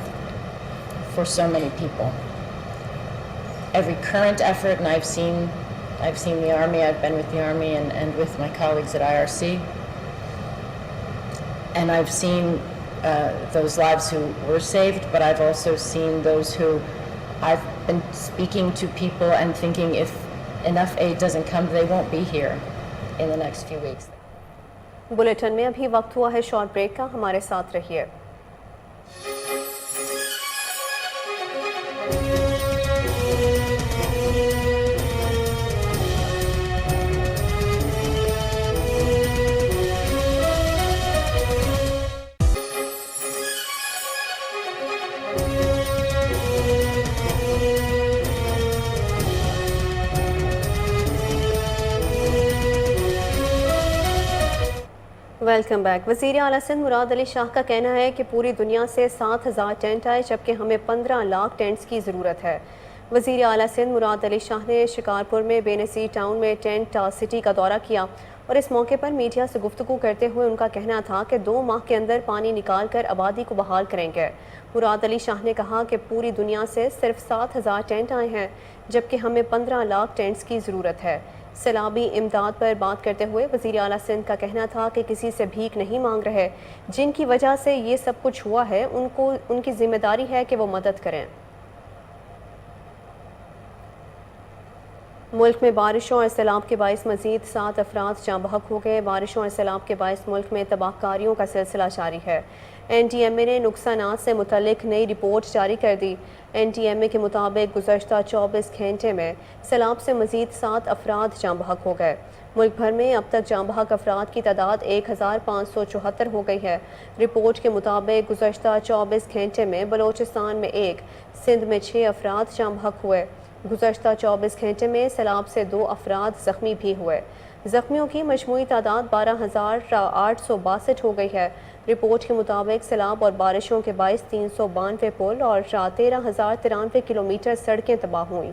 E: for so many people. Every current effort, and I've seen the Army, I've been with the Army and with my colleagues at IRC, and I've seen those lives who were saved, but I've also seen those who I've been speaking to people and thinking if enough aid doesn't come, they won't be here in the next few weeks.
A: Bulletin میں ابھی وقت ہوا ہے short break کا، ہمارے ساتھ رہیے۔ Welcome back. وزیر اعلیٰ سندھ مراد علی شاہ کا کہنا ہے کہ پوری دنیا سے 7,000 ٹینٹ آئے جبکہ ہمیں 15 لاکھ ٹینٹس کی ضرورت ہے۔ وزیر اعلیٰ سندھ مراد علی شاہ نے شکارپور میں بے نظیر ٹاؤن میں ٹینٹ سٹی کا دورہ کیا اور اس موقع پر میڈیا سے گفتگو کرتے ہوئے ان کا کہنا تھا کہ 2 ماہ کے اندر پانی نکال کر آبادی کو بحال کریں گے۔ مراد علی شاہ نے کہا کہ پوری دنیا سے صرف 7,000 ٹینٹ آئے ہیں جبکہ ہمیں 15 لاکھ ٹینٹس کی ضرورت ہے۔ سیلابی امداد پر بات کرتے ہوئے وزیر اعلیٰ سندھ کا کہنا تھا کہ کسی سے بھیک نہیں مانگ رہے، جن کی وجہ سے یہ سب کچھ ہوا ہے ان کی ذمہ داری ہے کہ وہ مدد کریں۔ ملک میں بارشوں اور سیلاب کے باعث مزید 7 افراد جاں بحق ہو گئے۔ بارشوں اور سیلاب کے باعث ملک میں تباہ کاریوں کا سلسلہ جاری ہے۔ این ڈی ایم اے نے نقصانات سے متعلق نئی رپورٹ جاری کر دی۔ این ڈی ایم اے کے مطابق گزشتہ 24 گھنٹے میں سیلاب سے مزید 7 افراد جاں بحق ہو گئے۔ ملک بھر میں اب تک جاں بحق افراد کی تعداد 1574 ہو گئی ہے۔ رپورٹ کے مطابق گزشتہ 24 گھنٹے میں بلوچستان میں 1، سندھ میں 6 افراد جاں بحق ہوئے۔ گزشتہ 24 گھنٹے میں سیلاب سے 2 افراد زخمی بھی ہوئے۔ زخمیوں کی مجموعی تعداد 12,862 ہو گئی ہے۔ رپورٹ کے مطابق سیلاب اور بارشوں کے باعث 392 پل اور 13,093 کلومیٹر سڑکیں تباہ ہوئیں۔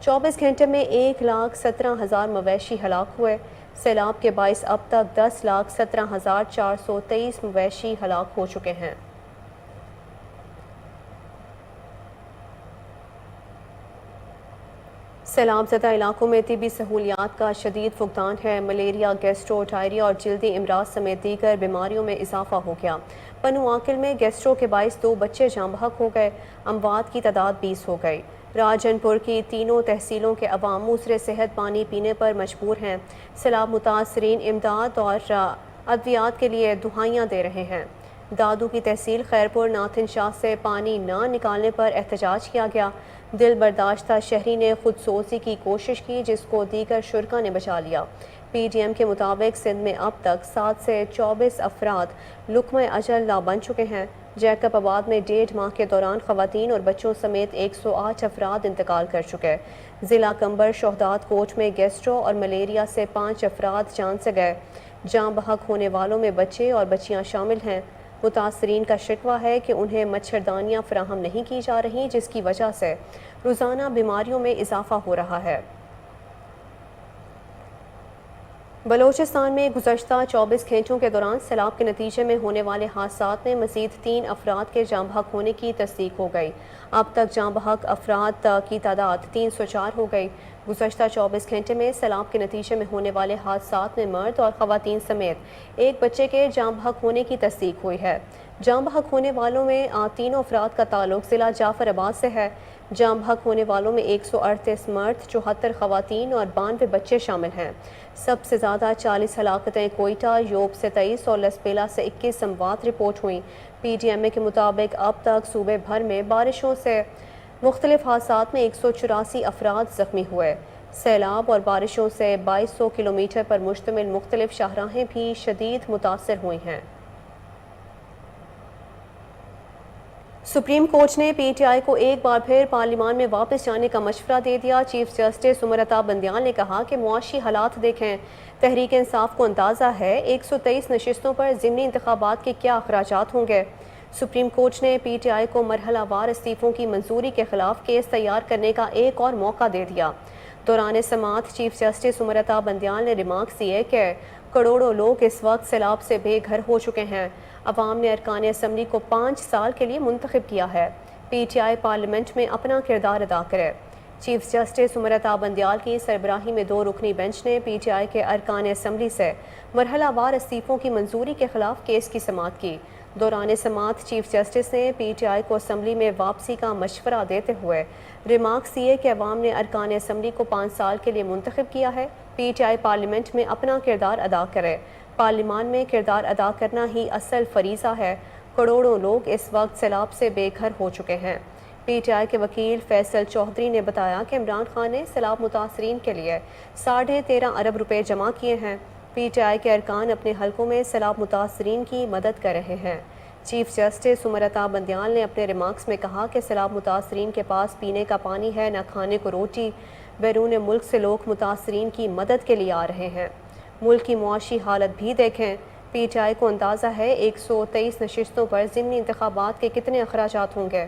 A: 24 گھنٹے میں 1,17,000 مویشی ہلاک ہوئے۔ سیلاب کے باعث اب تک 10,17,423 مویشی ہلاک ہو چکے ہیں۔ سیلاب زدہ علاقوں میں طبی سہولیات کا شدید فقدان ہے۔ ملیریا، گیسٹرو، ڈائریا اور جلدی امراض سمیت دیگر بیماریوں میں اضافہ ہو گیا۔ پنو آکل میں گیسٹرو کے باعث 2 بچے جاں بحق ہو گئے، اموات کی تعداد 20 ہو گئی۔ راجن پور کی تینوں تحصیلوں کے عوام موثر صحت پانی پینے پر مجبور ہیں۔ سیلاب متاثرین امداد اور ادویات کے لیے دعائیاں دے رہے ہیں۔ دادو کی تحصیل خیرپور ناتھن شاہ سے پانی نہ نکالنے پر احتجاج کیا گیا۔ دل برداشتہ شہری نے خود سوزی کی کوشش کی جس کو دیگر شرکا نے بچا لیا۔ پی ڈی ایم کے مطابق سندھ میں اب تک 7 سے 24 افراد لقمہ اجل لا بن چکے ہیں۔ جیکب آباد میں 1.5 ماہ کے دوران خواتین اور بچوں سمیت 108 افراد انتقال کر چکے۔ ضلع کمبر شہداد کوٹ میں گیسٹرو اور ملیریا سے 5 افراد جان سے گئے۔ جاں بحق ہونے والوں میں بچے اور بچیاں شامل ہیں۔ متاثرین کا شکوہ ہے کہ انہیں مچھردانیاں فراہم نہیں کی جا رہی جس کی وجہ سے روزانہ بیماریوں میں اضافہ ہو رہا ہے۔ بلوچستان میں گزشتہ 24 گھنٹوں کے دوران سیلاب کے نتیجے میں ہونے والے حادثات میں مزید 3 افراد کے جاں بحق ہونے کی تصدیق ہو گئی۔ اب تک جاں بحق افراد کی تعداد 304 ہو گئی۔ گزشتہ 24 گھنٹے میں سیلاب کے نتیجے میں ہونے والے حادثات میں مرد اور خواتین سمیت 1 بچے کے جاں بحق ہونے کی تصدیق ہوئی ہے۔ جاں بحق ہونے والوں میں 3 افراد کا تعلق ضلع جعفر آباد سے ہے۔ جاں بحق ہونے والوں میں 138 مرد، 74 خواتین اور 92 بچے شامل ہیں۔ سب سے زیادہ 40 ہلاکتیں کوئٹہ، یوب سے 23 اور لسپیلا سے 21 اموات رپورٹ ہوئیں۔ پی ڈی ایم اے کے مطابق اب تک صوبے بھر میں بارشوں سے مختلف حادثات میں 184 افراد زخمی ہوئے۔ سیلاب اور بارشوں سے 2200 کلومیٹر پر مشتمل مختلف شاہراہیں بھی شدید متاثر ہوئی ہیں۔ سپریم کورٹ نے پی ٹی آئی کو ایک بار پھر پارلیمان میں واپس جانے کا مشورہ دے دیا۔ چیف جسٹس امرتا بندیال نے کہا کہ معاشی حالات دیکھیں، تحریک انصاف کو اندازہ ہے 123 نشستوں پر ضمنی انتخابات کے کیا اخراجات ہوں گے۔ سپریم کورٹ نے پی ٹی آئی کو مرحلہ وار استعفوں کی منظوری کے خلاف کیس تیار کرنے کا ایک اور موقع دے دیا۔ دوران سماعت چیف جسٹس امرتا بندیال نے ریمارکس دیے کہ کروڑوں لوگ اس وقت سیلاب سے بے گھر ہو چکے ہیں۔ عوام نے ارکان اسمبلی کو 5 سال کے لیے منتخب کیا ہے۔ پی ٹی آئی پارلیمنٹ میں اپنا کردار ادا کرے۔ چیف جسٹس امرتا بندیال کی سربراہی میں 2 رکنی بینچ نے پی ٹی آئی کے ارکان اسمبلی سے مرحلہ وار استعفوں کی منظوری کے خلاف کیس کی سماعت کی۔ دوران سماعت چیف جسٹس نے پی ٹی آئی کو اسمبلی میں واپسی کا مشورہ دیتے ہوئے ریمارکس دیے کہ عوام نے ارکان اسمبلی کو 5 سال کے لیے منتخب کیا ہے۔ پی ٹی آئی پارلیمنٹ میں اپنا کردار ادا کرے۔ پارلیمان میں کردار ادا کرنا ہی اصل فریضہ ہے۔ کروڑوں لوگ اس وقت سیلاب سے بے گھر ہو چکے ہیں۔ پی ٹی آئی کے وکیل فیصل چودھری نے بتایا کہ عمران خان نے سیلاب متاثرین کے لیے 13.5 ارب روپے جمع کیے ہیں۔ پی ٹی آئی کے ارکان اپنے حلقوں میں سیلاب متاثرین کی مدد کر رہے ہیں۔ چیف جسٹس امرتا بندیال نے اپنے ریمارکس میں کہا کہ سیلاب متاثرین کے پاس پینے کا پانی ہے نہ کھانے کو روٹی۔ بیرون ملک سے لوگ متاثرین کی مدد کے لیے آ رہے ہیں۔ ملک کی معاشی حالت بھی دیکھیں۔ پی ٹی آئی کو اندازہ ہے 123 نشستوں پر ضمنی انتخابات کے کتنے اخراجات ہوں گے۔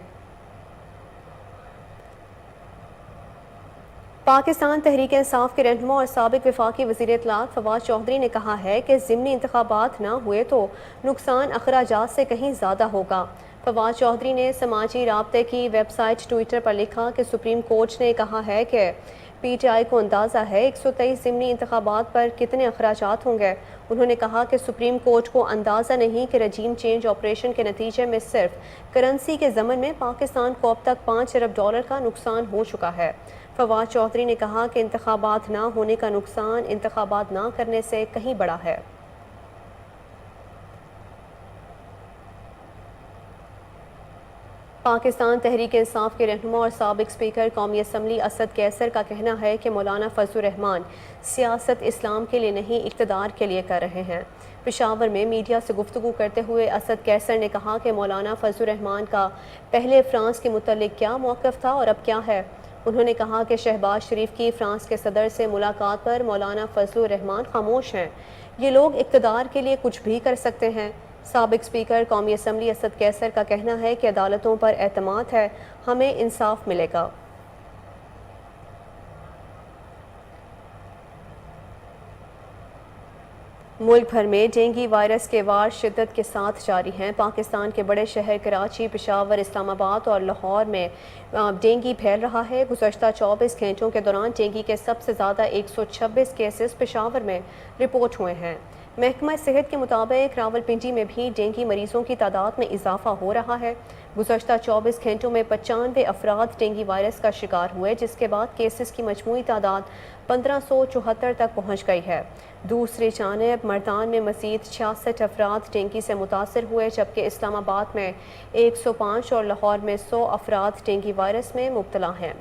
A: پاکستان تحریک انصاف کے رہنما اور سابق وفاقی وزیر اطلاعات فواد چودھری نے کہا ہے کہ ضمنی انتخابات نہ ہوئے تو نقصان اخراجات سے کہیں زیادہ ہوگا۔ فواد چودھری نے سماجی رابطے کی ویب سائٹ ٹویٹر پر لکھا کہ سپریم کورٹ نے کہا ہے کہ پی ٹی آئی کو اندازہ ہے 123 ضمنی انتخابات پر کتنے اخراجات ہوں گے۔ انہوں نے کہا کہ سپریم کورٹ کو اندازہ نہیں کہ رجیم چینج آپریشن کے نتیجے میں صرف کرنسی کے ضمن میں پاکستان کو اب تک 5 ارب ڈالر کا نقصان ہو چکا ہے۔ فواد چودھری نے کہا کہ انتخابات نہ ہونے کا نقصان انتخابات نہ کرنے سے کہیں بڑا ہے۔ پاکستان تحریک انصاف کے رہنما اور سابق اسپیکر قومی اسمبلی اسد کیسر کا کہنا ہے کہ مولانا فضل الرحمان سیاست اسلام کے لیے نہیں اقتدار کے لیے کر رہے ہیں۔ پشاور میں میڈیا سے گفتگو کرتے ہوئے اسد کیسر نے کہا کہ مولانا فضل الرحمان کا پہلے فرانس کے متعلق کیا موقف تھا اور اب کیا ہے۔ انہوں نے کہا کہ شہباز شریف کی فرانس کے صدر سے ملاقات پر مولانا فضل الرحمان خاموش ہیں۔ یہ لوگ اقتدار کے لیے کچھ بھی کر سکتے ہیں۔ سابق اسپیکر قومی اسمبلی اسد کیسر کا کہنا ہے کہ عدالتوں پر اعتماد ہے، ہمیں انصاف ملے گا۔ ملک بھر میں ڈینگی وائرس کے وار شدت کے ساتھ جاری ہیں۔ پاکستان کے بڑے شہر کراچی، پشاور، اسلام آباد اور لاہور میں ڈینگی پھیل رہا ہے۔ گزشتہ 24 گھنٹوں کے دوران ڈینگی کے سب سے زیادہ 126 کیسز پشاور میں رپورٹ ہوئے ہیں۔ محکمہ صحت کے مطابق راولپنڈی میں بھی ڈینگی مریضوں کی تعداد میں اضافہ ہو رہا ہے۔ گزشتہ 24 گھنٹوں میں 95 افراد ڈینگی وائرس کا شکار ہوئے، جس کے بعد کیسز کی مجموعی تعداد 1574 تک پہنچ گئی ہے۔ دوسری جانب مردان میں مزید 66 افراد ڈینگی سے متاثر ہوئے، جبکہ اسلام آباد میں 105 اور لاہور میں 100 افراد ڈینگی وائرس میں مبتلا ہیں۔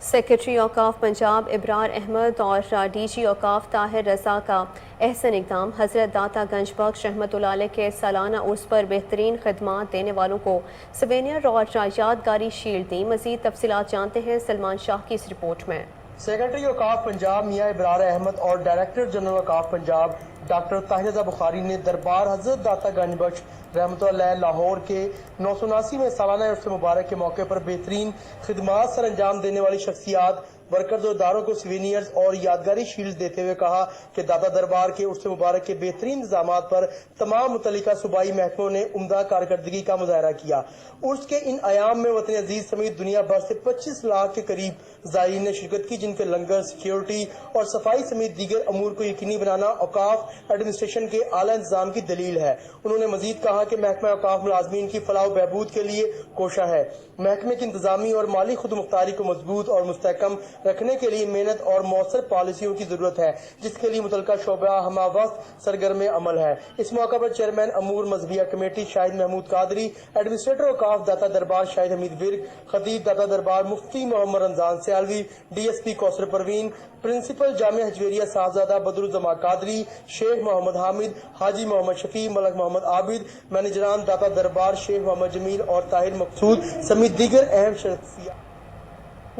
A: سیکریٹری اوقاف پنجاب ابرار احمد اور ڈی جی اوقاف طاہر رضا کا احسن اقدام۔ حضرت داتا گنج بخش رحمۃ اللہ علیہ کے سالانہ عرس پر بہترین خدمات دینے والوں کو سوینئر اور یادگاری شیلڈ دی۔ مزید تفصیلات جانتے ہیں سلمان شاہ کی اس رپورٹ میں۔
F: سیکریٹری اوقاف پنجاب میاں ابرار احمد اور ڈائریکٹر جنرل اوقاف پنجاب ڈاکٹر طاہر رضا بخاری نے دربار حضرت داتا گنج بخش رحمۃ اللہ لاہور کے 979 میں سالانہ عرس مبارک کے موقع پر بہترین خدمات سر انجام دینے والی شخصیات، ورکرز اور اداروں کو سوینئرز اور یادگاری شیلڈ دیتے ہوئے کہا کہ داتا دربار کے عرس مبارک کے بہترین انتظامات پر تمام متعلقہ صوبائی محکموں نے عمدہ کارکردگی کا مظاہرہ کیا۔ عرس کے ان ایام میں وطن عزیز سمیت دنیا بھر سے 25 لاکھ کے قریب زائرین نے شرکت کی، جن کے لنگر، سیکیورٹی اور صفائی سمیت دیگر امور کو یقینی بنانا اوقاف ایڈمنسٹریشن کے اعلیٰ انتظام کی دلیل ہے۔ انہوں نے مزید کہا کہ محکمہ اوقاف ملازمین کی فلاح و بہبود کے لیے کوشاں ہے۔ محکمے کی انتظامی اور مالی خود مختاری کو مضبوط اور مستحکم رکھنے کے لیے محنت اور مؤثر پالیسیوں کی ضرورت ہے، جس کے لیے متعلقہ شعبہ ہمہ وقت سرگرم عمل ہے۔ اس موقع پر چیئرمین امور مذہبیہ کمیٹی شاہد محمود قادری، ایڈمنسٹریٹر اوقاف داتا دربار شاہد حمید ورگ، خطیب داتا دربار مفتی محمد رمضان سیالوی، ڈی ایس پی کوثر پروین، پرنسپل جامعہ حجویریہ صاحبزادہ بدرالزماں قادری، شیخ محمد حامد، حاجی محمد شفیع، ملک محمد عابد، مینیجران داتا دربار شیخ محمد جمیل اور طاہر مقصود سمیت دیگر اہم شخصیات۔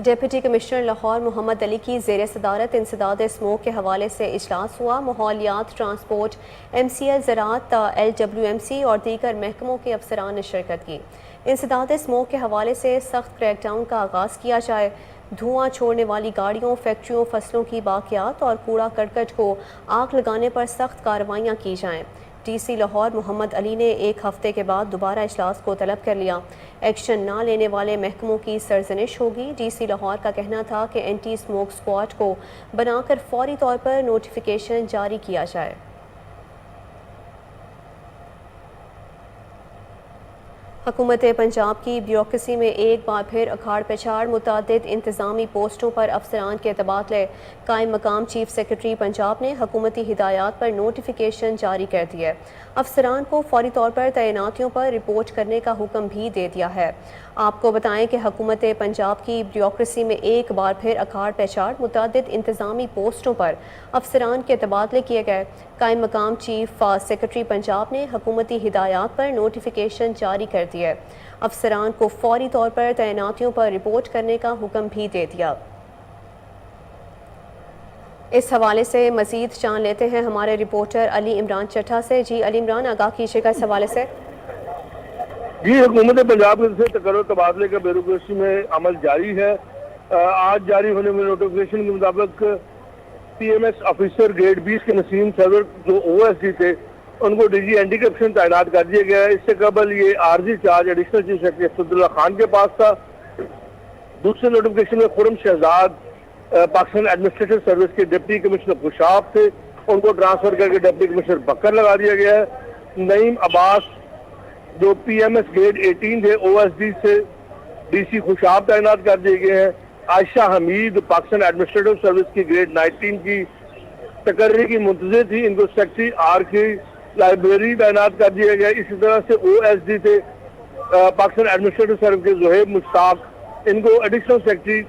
A: ڈپٹی کمشنر لاہور محمد علی کی زیر صدارت انسداد اسموگ کے حوالے سے اجلاس ہوا۔ ماحولیات، ٹرانسپورٹ، ایم سی ایل، زراعت، ایل ڈبلیو ایم سی اور دیگر محکموں کے افسران نے شرکت کی۔ انسداد اسموگ کے حوالے سے سخت کریک ڈاؤن کا آغاز کیا جائے، دھواں چھوڑنے والی گاڑیوں، فیکٹریوں، فصلوں کی باقیات اور کوڑا کرکٹ کو آگ لگانے پر سخت کارروائیاں کی جائیں۔ ڈی سی لاہور محمد علی نے ایک ہفتے کے بعد دوبارہ اجلاس کو طلب کر لیا۔ ایکشن نہ لینے والے محکموں کی سرزنش ہوگی۔ ڈی سی لاہور کا کہنا تھا کہ اینٹی اسموک اسکواڈ کو بنا کر فوری طور پر نوٹیفیکیشن جاری کیا جائے۔ حکومت پنجاب کی بیوروکریسی میں ایک بار پھر اکھاڑ پچھاڑ، متعدد انتظامی پوسٹوں پر افسران کے تبادلے۔ قائم مقام چیف سیکریٹری پنجاب نے حکومتی ہدایات پر نوٹیفیکیشن جاری کر دی ہے۔ افسران کو فوری طور پر تعیناتیوں پر رپورٹ کرنے کا حکم بھی دے دیا ہے۔ آپ کو بتائیں کہ حکومت پنجاب کی بیوروکریسی میں ایک بار پھر اکھاڑ پیچاڑ، متعدد انتظامی پوسٹوں پر افسران کے تبادلے کیے گئے۔ قائم مقام چیف سیکریٹری پنجاب نے حکومتی ہدایات پر نوٹیفیکیشن جاری کر دی ہے۔ افسران کو فوری طور پر تعیناتیوں پر رپورٹ کرنے کا حکم بھی دے دیا۔ اس حوالے سے مزید جان لیتے ہیں ہمارے رپورٹر علی عمران چٹھا سے۔ جی علی عمران، آگاہ کیجیے گا اس حوالے سے۔
G: جی، حکومت پنجاب سے تقرر تبادلے کا بیوروکریسی میں عمل جاری ہے۔ آج جاری ہونے میں نوٹیفیکیشن کے مطابق P M S officer grade 20 کے نسیم سرور جو او ایس ڈی تھے، ان کو ڈی جی اینٹی کرپشن تعینات کر دیا گیا ہے۔ اس سے قبل یہ عارضی charge additional chief secretary Asadullah Khan کے پاس تھا۔ دوسرے نوٹیفیکیشن میں خرم شہزاد پاکستان ایڈمنسٹریٹو سروس کے ڈپٹی کمشنر خوشاب تھے، ان کو ٹرانسفر کر کے ڈپٹی کمشنر بکر لگا دیا گیا ہے۔ نعیم عباس جو پی ایم ایس گریڈ 18 تھے، او ایس ڈی سے ڈی سی خوشاب تعینات کر دیے گئے ہیں۔ عائشہ حمید پاکستان ایڈمنسٹریٹو سروس کی گریڈ 19 کی تقرری کی منتظر تھی، ان کو سیکرٹری آر کی لائبریری تعینات کر دیا گیا۔ اسی طرح سے او ایس ڈی تھے پاکستان ایڈمنسٹریٹو سروس کے زہیب مشتاق، ان کو additional secretary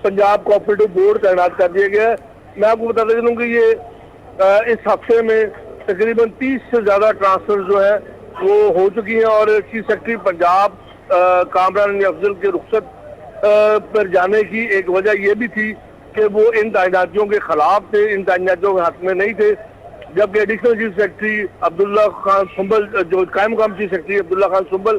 G: Punjab cooperative board تعینات کر دیا گیا ہے۔ میں آپ کو بتاتا چلوں کہ یہ اس ہفتے میں تقریباً 30 سے زیادہ ٹرانسفر جو ہے وہ ہو چکی ہیں، اور چیف سیکرٹری پنجاب کامران افضل کے رخصت پر جانے کی ایک وجہ یہ بھی تھی کہ وہ ان تعیناتیوں کے خلاف تھے، ان تعیناتیوں کے حق میں نہیں تھے، جبکہ additional chief secretary Abdullah Khan سنبل جو قائم مقام چیف سیکرٹری عبداللہ خان سنبل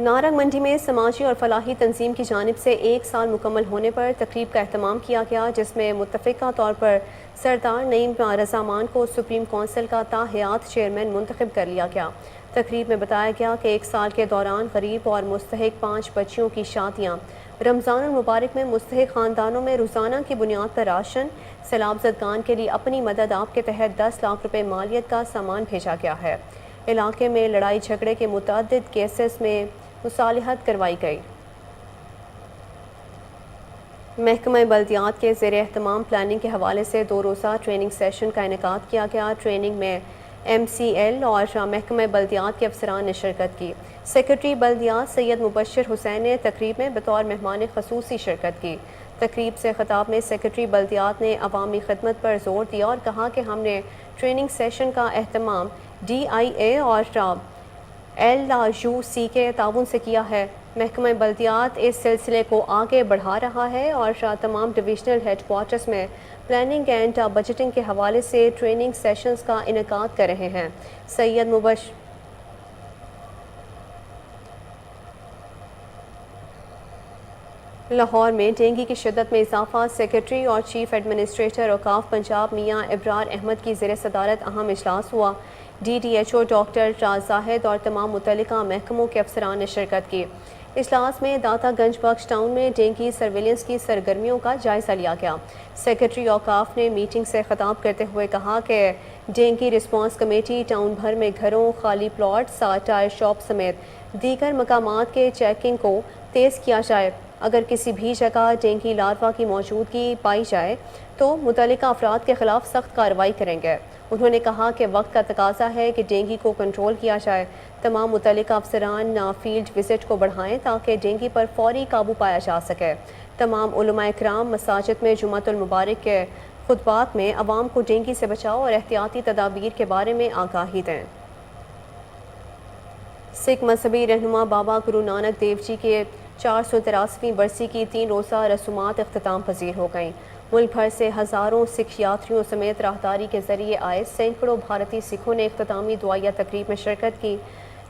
A: نارنگ منڈی میں سماجی اور فلاحی تنظیم کی جانب سے 1 سال مکمل ہونے پر تقریب کا اہتمام کیا گیا، جس میں متفقہ طور پر سردار نعیم رضا مان کو سپریم کونسل کا تاحیات چیئرمین منتخب کر لیا گیا۔ تقریب میں بتایا گیا کہ 1 سال کے دوران غریب اور مستحق 5 بچیوں کی شادیاں، رمضان المبارک میں مستحق خاندانوں میں روزانہ کی بنیاد پر راشن، سیلاب زدگان کے لیے اپنی مدد آپ کے تحت 10 لاکھ روپے مالیت کا سامان بھیجا گیا ہے۔ علاقے میں لڑائی جھگڑے کے متعدد کیسز میں مصالحت کروائی گئی۔ محکمہ بلدیات کے زیر اہتمام پلاننگ کے حوالے سے 2 روزہ ٹریننگ سیشن کا انعقاد کیا گیا۔ ٹریننگ میں MCL اور محکمہ بلدیات کے افسران نے شرکت کی۔ سیکرٹری بلدیات سید مبشر حسین نے تقریب میں بطور مہمان خصوصی شرکت کی۔ تقریب سے خطاب میں سیکرٹری بلدیات نے عوامی خدمت پر زور دیا اور کہا کہ ہم نے ٹریننگ سیشن کا اہتمام DIA اور LUC کے تعاون سے کیا ہے۔ محکمہ بلدیات اس سلسلے کو آگے بڑھا رہا ہے اور تمام ڈویژنل ہیڈ کوارٹرز میں پلاننگ اینڈ بجٹنگ کے حوالے سے ٹریننگ سیشنز کا انعقاد کر رہے ہیں۔ سید مبشر لاہور میں ڈینگی کی شدت میں اضافہ، سیکرٹری اور چیف ایڈمنسٹریٹر اوقاف پنجاب میاں ابرار احمد کی زیر صدارت اہم اجلاس ہوا۔ DDHO ڈاکٹر راز زاہد اور تمام متعلقہ محکموں کے افسران نے شرکت کی۔ اجلاس میں داتا گنج بخش ٹاؤن میں ڈینگی سرویلنس کی سرگرمیوں کا جائزہ لیا گیا۔ سیکرٹری اوقاف نے میٹنگ سے خطاب کرتے ہوئے کہا کہ ڈینگی رسپانس کمیٹی ٹاؤن بھر میں گھروں، خالی پلاٹس، ٹائر شاپ سمیت دیگر مقامات کے چیکنگ کو تیز کیا جائے۔ اگر کسی بھی جگہ ڈینگی لاروا کی موجودگی پائی جائے تو متعلقہ افراد کے خلاف سخت کارروائی کریں گے۔ انہوں نے کہا کہ وقت کا تقاضا ہے کہ ڈینگی کو کنٹرول کیا جائے۔ تمام متعلقہ افسران فیلڈ وزٹ کو بڑھائیں تاکہ ڈینگی پر فوری قابو پایا جا سکے۔ تمام علماء کرام مساجد میں جمعۃ المبارک کے خطبات میں عوام کو ڈینگی سے بچاؤ اور احتیاطی تدابیر کے بارے میں آگاہی دیں۔ سکھ مذہبی رہنما بابا گرو نانک دیو جی کے 483ویں برسی کی 3 روزہ رسومات اختتام پذیر ہو گئیں۔ ملک بھر سے ہزاروں سکھ یاتریوں سمیت راہداری کے ذریعے آئے سینکڑوں بھارتی سکھوں نے اختتامی دعائیہ تقریب میں شرکت کی۔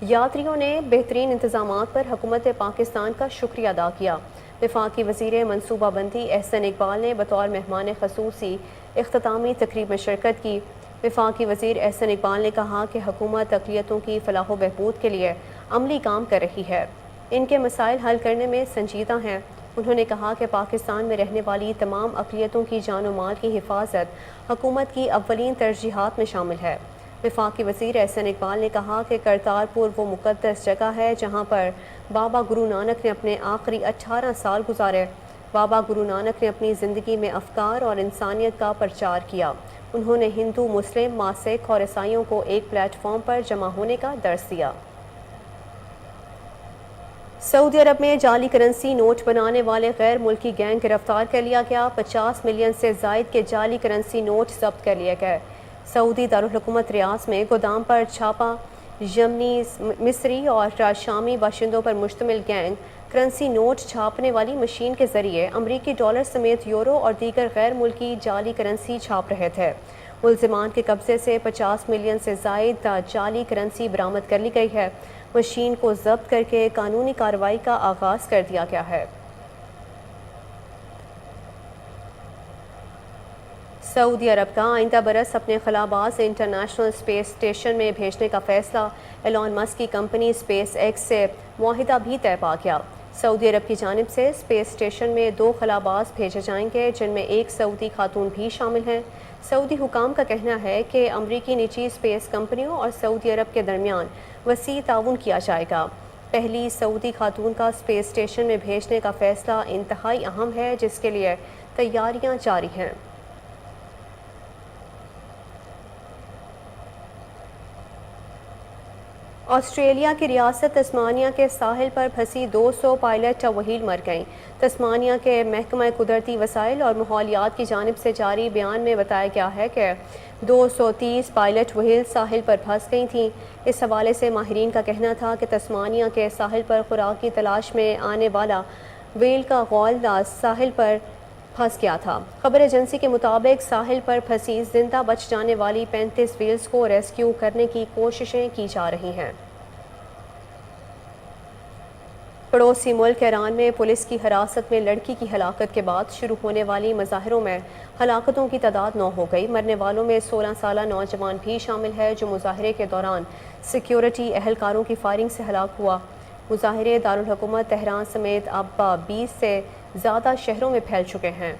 A: یاتریوں نے بہترین انتظامات پر حکومت پاکستان کا شکریہ ادا کیا۔ وفاقی وزیر منصوبہ بندی احسن اقبال نے بطور مہمان خصوصی اختتامی تقریب میں شرکت کی۔ وفاقی وزیر احسن اقبال نے کہا کہ حکومت اقلیتوں کی فلاح و بہبود کے لیے عملی کام کر رہی ہے، ان کے مسائل حل کرنے میں سنجیدہ ہیں۔ انہوں نے کہا کہ پاکستان میں رہنے والی تمام اقلیتوں کی جان و مال کی حفاظت حکومت کی اولین ترجیحات میں شامل ہے۔ وفاقی وزیر احسن اقبال نے کہا کہ کرتارپور وہ مقدس جگہ ہے جہاں پر بابا گرو نانک نے اپنے آخری 18 سال گزارے۔ بابا گرو نانک نے اپنی زندگی میں افکار اور انسانیت کا پرچار کیا۔ انہوں نے ہندو، مسلم، ماسک اور عیسائیوں کو ایک پلیٹ فارم پر جمع ہونے کا درس دیا۔ سعودی عرب میں جعلی کرنسی نوٹ بنانے والے غیر ملکی گینگ گرفتار کر لیا گیا۔ 50 ملین سے زائد کے جعلی کرنسی نوٹ ضبط کر لیے گئے۔ سعودی دارالحکومت ریاض میں گودام پر چھاپا، یمنی، مصری اور شامی باشندوں پر مشتمل گینگ کرنسی نوٹ چھاپنے والی مشین کے ذریعے امریکی ڈالر سمیت یورو اور دیگر غیر ملکی جعلی کرنسی چھاپ رہے تھے۔ ملزمان کے قبضے سے 50 ملین سے زائد جعلی کرنسی برآمد کر لی گئی ہے۔ مشین کو ضبط کر کے قانونی کارروائی کا آغاز کر دیا گیا ہے۔ سعودی عرب کا آئندہ برس اپنے خلاباز انٹرنیشنل اسپیس اسٹیشن میں بھیجنے کا فیصلہ، ایلون مسک کی کمپنی اسپیس ایکس سے معاہدہ بھی طے پا گیا۔ سعودی عرب کی جانب سے اسپیس اسٹیشن میں 2 خلاباز بھیجے جائیں گے، جن میں ایک سعودی خاتون بھی شامل ہیں۔ سعودی حکام کا کہنا ہے کہ امریکی نجی اسپیس کمپنیوں اور سعودی عرب کے درمیان وسیع تعاون کیا جائے گا۔ پہلی سعودی خاتون کا اسپیس اسٹیشن میں بھیجنے کا فیصلہ انتہائی اہم ہے، جس کے لیے تیاریاں جاری ہیں۔ آسٹریلیا کی ریاست تسمانیہ کے ساحل پر پھنسی 200 پائلٹ وہیل مر گئیں۔ تسمانیہ کے محکمہ قدرتی وسائل اور ماحولیات کی جانب سے جاری بیان میں بتایا گیا ہے کہ 230 پائلٹ وہیل ساحل پر پھنس گئی تھیں۔ اس حوالے سے ماہرین کا کہنا تھا کہ تسمانیہ کے ساحل پر خوراک کی تلاش میں آنے والا ویل کا غول ساحل پر پھنس گیا تھا۔ خبر ایجنسی کے مطابق ساحل پر پھنسی زندہ بچ جانے والی 35 ویلز کو ریسکیو کرنے کی کوششیں کی جا رہی ہیں۔ پڑوسی ملک ایران میں پولیس کی حراست میں لڑکی کی ہلاکت کے بعد شروع ہونے والی مظاہروں میں ہلاکتوں کی تعداد 9 ہو گئی۔ مرنے والوں میں 16 سالہ نوجوان بھی شامل ہے جو مظاہرے کے دوران سیکیورٹی اہلکاروں کی فائرنگ سے ہلاک ہوا۔ مظاہرے دارالحکومت تہران سمیت اب 20 سے زیادہ شہروں میں پھیل چکے ہیں۔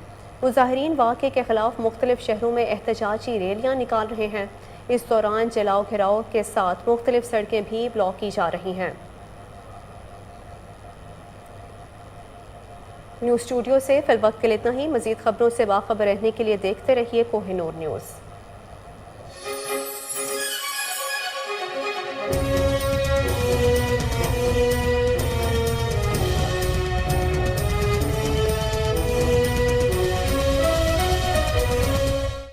A: مظاہرین واقعے کے خلاف مختلف شہروں میں احتجاجی ریلیاں نکال رہے ہیں۔ اس دوران جلاؤ گھراؤ کے ساتھ مختلف سڑکیں بھی بلاک کی جا رہی ہیں۔ نیوز اسٹوڈیو سے فی الوقت کے لیے اتنا ہی۔ مزید خبروں سے باخبر رہنے کے لیے دیکھتے رہیے کوہ نور نیوز۔